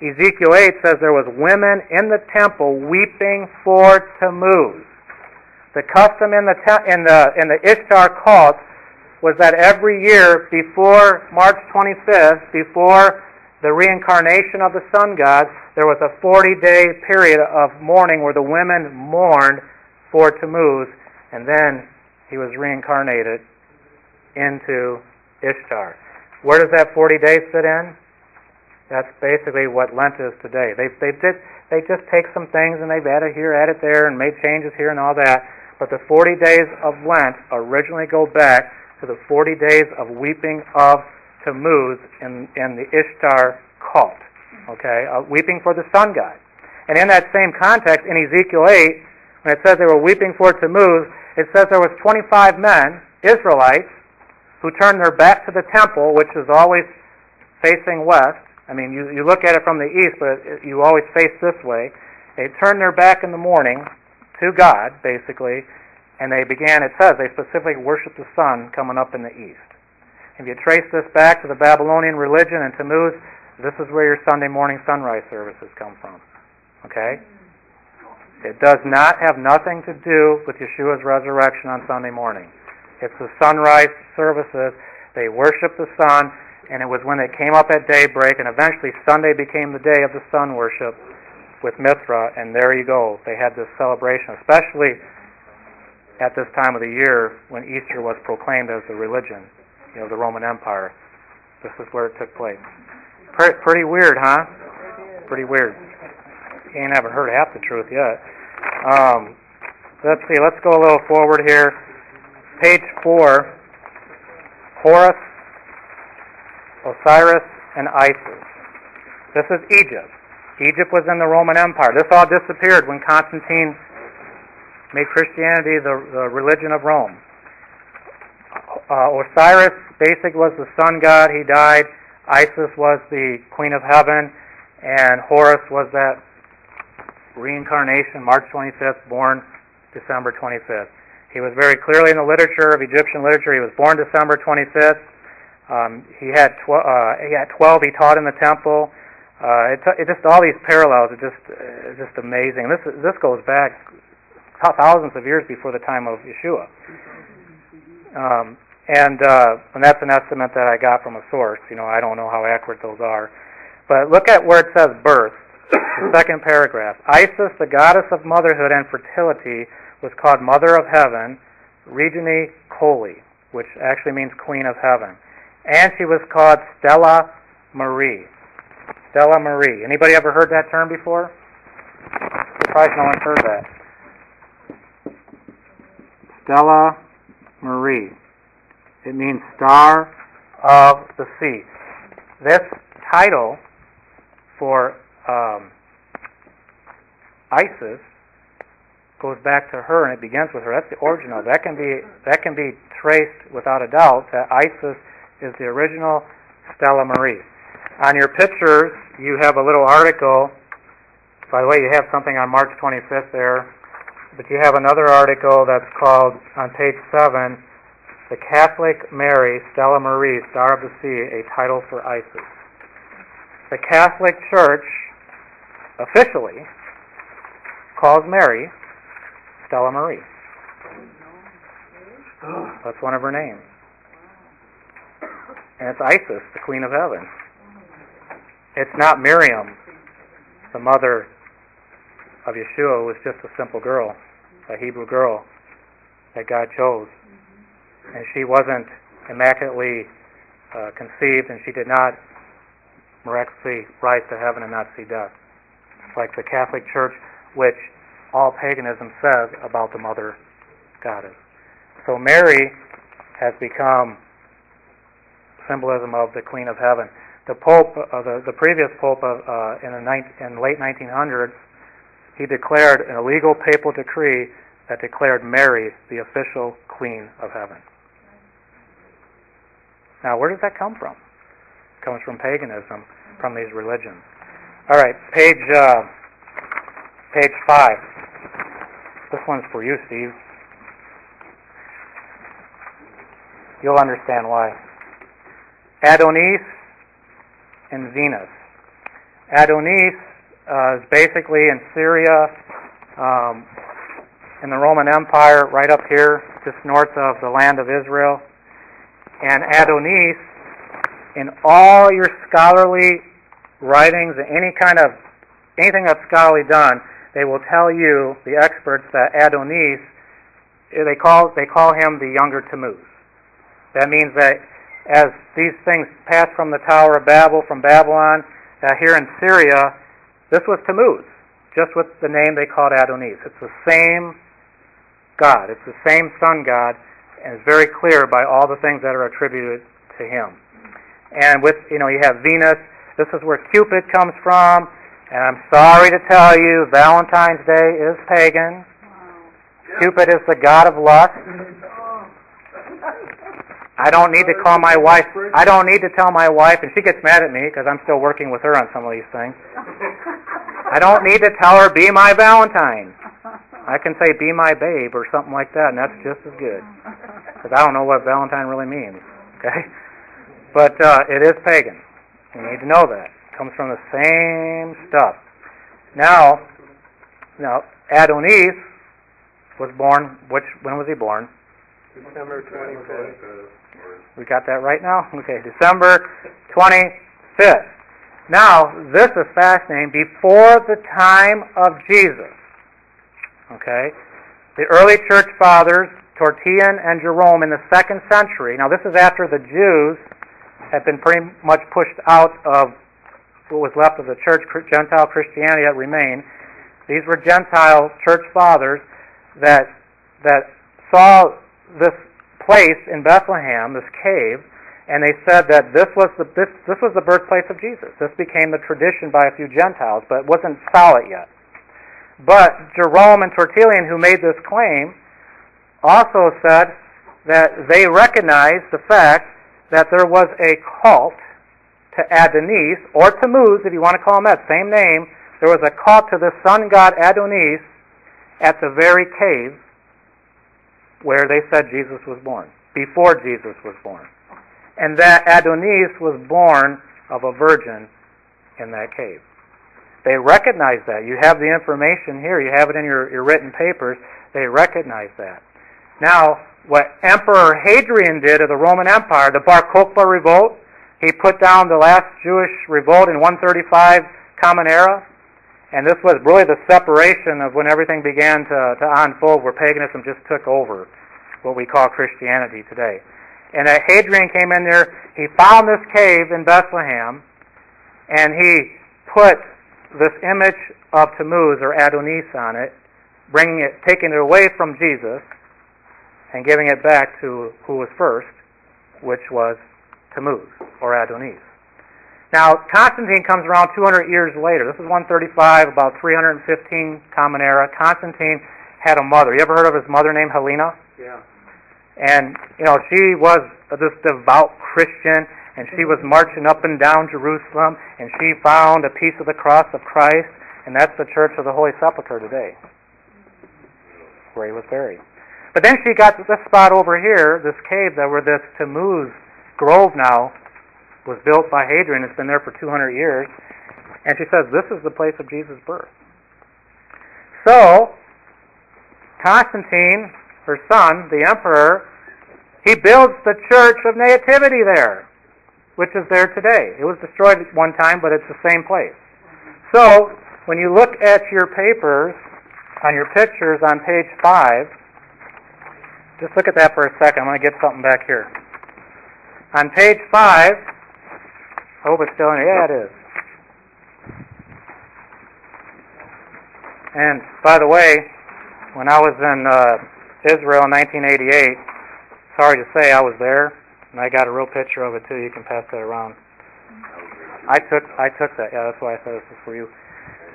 Ezekiel 8 says there was women in the temple weeping for Tammuz. The custom in the Ishtar cult was that every year before March 25th, before the reincarnation of the sun god, there was a 40-day period of mourning where the women mourned for Tammuz, and then he was reincarnated into Ishtar. Where does that 40 days fit in? That's basically what Lent is today. They just take some things and they've added here, added there, and made changes here and all that. But the 40 days of Lent originally go back to the 40 days of weeping of Tammuz in the Ishtar cult. Okay, weeping for the sun god. And in that same context, in Ezekiel 8, when it says they were weeping for Tammuz, it says there was 25 men, Israelites, who turned their back to the temple, which is always facing west. I mean, you look at it from the east, but you always face this way. They turned their back in the morning to God, basically, and they began, it says, they specifically worshiped the sun coming up in the east. If you trace this back to the Babylonian religion and Tammuz, this is where your Sunday morning sunrise services come from. Okay? It does not have nothing to do with Yeshua's resurrection on Sunday morning. It's the sunrise services. They worship the sun, and it was when they came up at daybreak, and eventually Sunday became the day of the sun worship with Mithra, and there you go. They had this celebration, especially at this time of the year when Easter was proclaimed as the religion, the Roman Empire. This is where it took place. Pretty weird, huh? Pretty weird. You ain't haven't heard half the truth yet. Let's see. Let's go a little forward here. Page 4. Horus, Osiris, and Isis. This is Egypt. Egypt was in the Roman Empire. This all disappeared when Constantine made Christianity the religion of Rome. Osiris basically was the sun god. He died. Isis was the queen of heaven, and Horus was that reincarnation, March 25th, born December 25th. He was very clearly in the literature of Egyptian literature. He was born December 25th. He had 12. He taught in the temple. It just all these parallels are just amazing. This goes back thousands of years before the time of Yeshua. And that's an estimate that I got from a source. I don't know how accurate those are. But look at where it says birth, the second paragraph. Isis, the goddess of motherhood and fertility, was called Mother of Heaven, Regini Coli, which actually means Queen of Heaven. And she was called Stella Marie. Stella Marie. Anybody ever heard that term before? Surprised no one's heard that. Stella Marie. It means Star of the Sea. This title for Isis goes back to her, and it begins with her. That's the original. That can be traced without a doubt that Isis is the original Stella Marie. On your pictures, you have a little article. By the way, you have something on March 25th there, but you have another article that's called, on page 7, The Catholic Mary, Stella Marie, Star of the Sea, a title for Isis. The Catholic Church officially calls Mary Stella Marie. That's one of her names. And it's Isis, the Queen of Heaven. It's not Miriam, the mother of Yeshua, who was just a simple girl, a Hebrew girl that God chose. And she wasn't immaculately conceived, and she did not miraculously rise to heaven and not see death. Like the Catholic Church, which all paganism says about the Mother Goddess. So Mary has become symbolism of the Queen of Heaven. The Pope, the previous Pope in the late 1900s, he declared an illegal papal decree that declared Mary the official Queen of Heaven. Now, where does that come from? It comes from paganism, from these religions. All right, page 5. This one's for you, Steve. You'll understand why. Adonis and Venus. Adonis is basically in Syria, in the Roman Empire, right up here, just north of the land of Israel. And Adonis, in all your scholarly writings, anything that's scholarly done, they will tell you, the experts, that Adonis, they call him the younger Tammuz. That means that as these things passed from the Tower of Babel, from Babylon, here in Syria, this was Tammuz, just with the name they called Adonis. It's the same God. It's the same sun god, and it's very clear by all the things that are attributed to him. And with, you have Venus. This is where Cupid comes from. And I'm sorry to tell you, Valentine's Day is pagan. Wow. Cupid is the god of lust. I don't need to call my wife. I don't need to tell my wife, and she gets mad at me because I'm still working with her on some of these things. I don't need to tell her, be my Valentine. I can say, be my babe, or something like that, and that's just as good. Because I don't know what Valentine really means. Okay? But it is pagan. You need to know that. It comes from the same stuff. Now, Adonis was born, when was he born? December 25th. We got that right now? Okay, December 25th. Now, this is fascinating. Before the time of Jesus, okay, the early church fathers, Tertullian and Jerome, in the 2nd century, now this is after the Jews had been pretty much pushed out of what was left of the church, Gentile Christianity that remained. These were Gentile church fathers that saw this place in Bethlehem, this cave, and they said that this was the birthplace of Jesus. This became the tradition by a few Gentiles, but it wasn't solid yet. But Jerome and Tertullian, who made this claim, also said that they recognized the fact that there was a cult to Adonis, or Tammuz, if you want to call him that, same name. There was a cult to the sun god Adonis at the very cave where they said Jesus was born, before Jesus was born. And that Adonis was born of a virgin in that cave. They recognize that. You have the information here. You have it in your written papers. They recognize that. Now, what Emperor Hadrian did of the Roman Empire, the Bar Kokhba revolt, he put down the last Jewish revolt in 135 Common Era, and this was really the separation of when everything began to unfold, where paganism just took over what we call Christianity today. And Hadrian came in there, he found this cave in Bethlehem, and he put this image of Tammuz, or Adonis, on it, taking it away from Jesus, and giving it back to who was first, which was Tammuz, or Adonis. Now, Constantine comes around 200 years later. This is 135, about 315 Common Era. Constantine had a mother. You ever heard of his mother named Helena? Yeah. And, she was this devout Christian, and she was marching up and down Jerusalem, and she found a piece of the cross of Christ, and that's the Church of the Holy Sepulchre today, where he was buried. But then she got to this spot over here, this cave where this Tammuz grove now was built by Hadrian. It's been there for 200 years. And she says, this is the place of Jesus' birth. So, Constantine, her son, the emperor, he builds the Church of Nativity there, which is there today. It was destroyed at one time, but it's the same place. So, when you look at your papers, on your pictures on page 5, just look at that for a second. I'm going to get something back here. On page 5, I hope it's still in here. Yeah, it is. And, by the way, when I was in Israel in 1988, sorry to say I was there, and I got a real picture of it too. You can pass that around. I took that. Yeah, that's why I said this is for you.